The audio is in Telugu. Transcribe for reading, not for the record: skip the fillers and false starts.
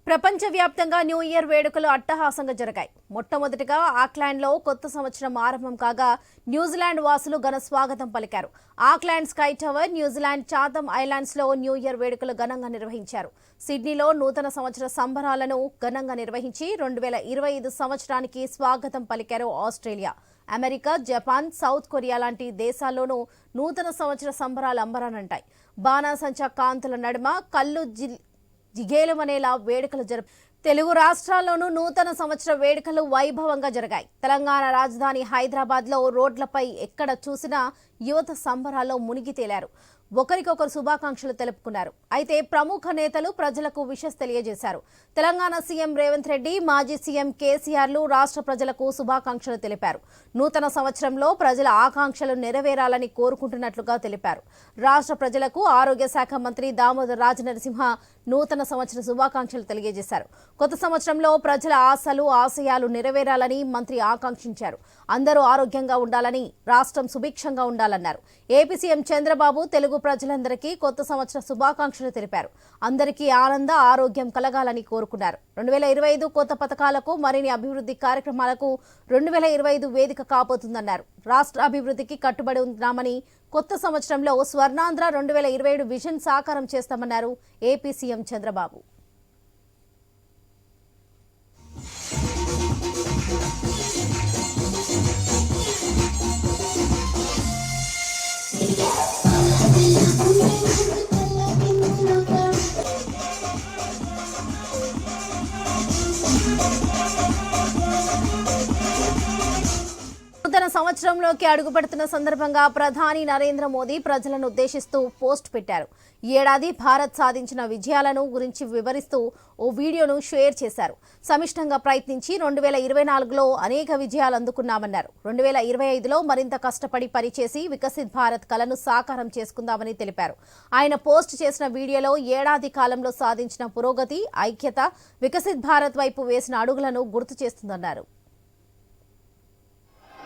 ప్రపంచవ్యాప్తంగా న్యూ ఇయర్ వేడుకలు అట్టహాసంగా జరిగాయి. మొట్టమొదటిగా ఆక్లాండ్లో కొత్త సంవత్సరం ఆరంభం కాగా న్యూజిలాండ్ వాసులు ఘన స్వాగతం పలికారు. Auckland sky tower, New Zealand Chatham ఐలాండ్స్లో న్యూ ఇయర్ వేడుకలు ఘనంగా నిర్వహించారు. సిడ్నీలో నూతన సంవత్సర సంబరాలను ఘనంగా నిర్వహించి 2025 సంవత్సరానికి స్వాగతం పలికారు. Australia, America, Japan, south Korea లాంటి దేశాల్లోనూ నూతన సంవత్సర సంబరాలు అంబరానంటాయి. బాణాసంచా కాంతుల నడుమ కళ్ళు జిగేలమనేలా వేడుకలు తెలుగు రాష్ట్రాల్లోనూ నూతన సంవత్సర వేడుకలు వైభవంగా జరిగాయి. తెలంగాణ రాజధాని హైదరాబాద్లో రోడ్లపై ఎక్కడ చూసినా యువత సంబరాల్లో మునిగి తేలారు. ఒకరికొకరు శుభాకాంక్షలు తెలుపుకున్నారు. అయితే ప్రముఖ నేతలు ప్రజలకు విషెస్ తెలియజేశారు. తెలంగాణ సీఎం రేవంత్ రెడ్డి, మాజీ సీఎం కేసీఆర్లు రాష్ట్ర ప్రజలకు శుభాకాంక్షలు తెలిపారు. నూతన సంవత్సరంలో ప్రజల ఆకాంక్షలు నెరవేరాలని కోరుకుంటున్నట్లుగా తెలిపారు. రాష్ట్ర ప్రజలకు ఆరోగ్య శాఖ మంత్రి దామోదర్ రాజనరసింహ నూతన సంవత్సర శుభాకాంక్షలు తెలియజేశారు. కొత్త సంవత్సరంలో ప్రజల ఆశలు, ఆశయాలు నెరవేరాలని మంత్రి ఆకాంక్షించారు. అందరూ ఆరోగ్యంగా ఉండాలని, రాష్ట్రం సుభిక్షంగా ఉండాలన్నారు. ఏపీ సీఎం చంద్రబాబు తెలుగు ప్రజలందరికీ కొత్త సంవత్సర శుభాకాంక్షలు తెలిపారు. అందరికీ ఆనంద, ఆరోగ్యం కలగాలని కోరుకున్నారు. 2025 కొత్త పథకాలకు, మరిన్ని అభివృద్ధి కార్యక్రమాలకు 2025 వేదిక కాబోతుందన్నారు. రాష్ట్ర అభివృద్ధికి కట్టుబడి ఉన్నామని, కొత్త సంవత్సరంలో స్వర్ణాంధ్ర 2027 విజన్ సాకారం చేస్తామన్నారు ఏపీ సీఎం చంద్రబాబు. నూతన సంవత్సరంలోకి అడుగుపెడుతున్న సందర్భంగా ప్రధాని నరేంద్ర మోదీ ప్రజలను ఉద్దేశిస్తూ పోస్ట్ పెట్టారు. ఈ ఏడాది భారత్ సాధించిన విజయాలను గురించి వివరిస్తూ ఓ వీడియోను షేర్ చేశారు. సమిష్టంగా ప్రయత్నించి 2024లో అనేక విజయాలు అందుకున్నామన్నారు. 2025లో మరింత కష్టపడి పనిచేసి వికసిత్ భారత్ కలను సాకారం చేసుకుందామని తెలిపారు. ఆయన పోస్ట్ చేసిన వీడియోలో ఏడాది కాలంలో సాధించిన పురోగతి, ఐక్యత, వికసిత్ భారత్ వైపు వేసిన అడుగులను గుర్తు చేస్తుందన్నారు.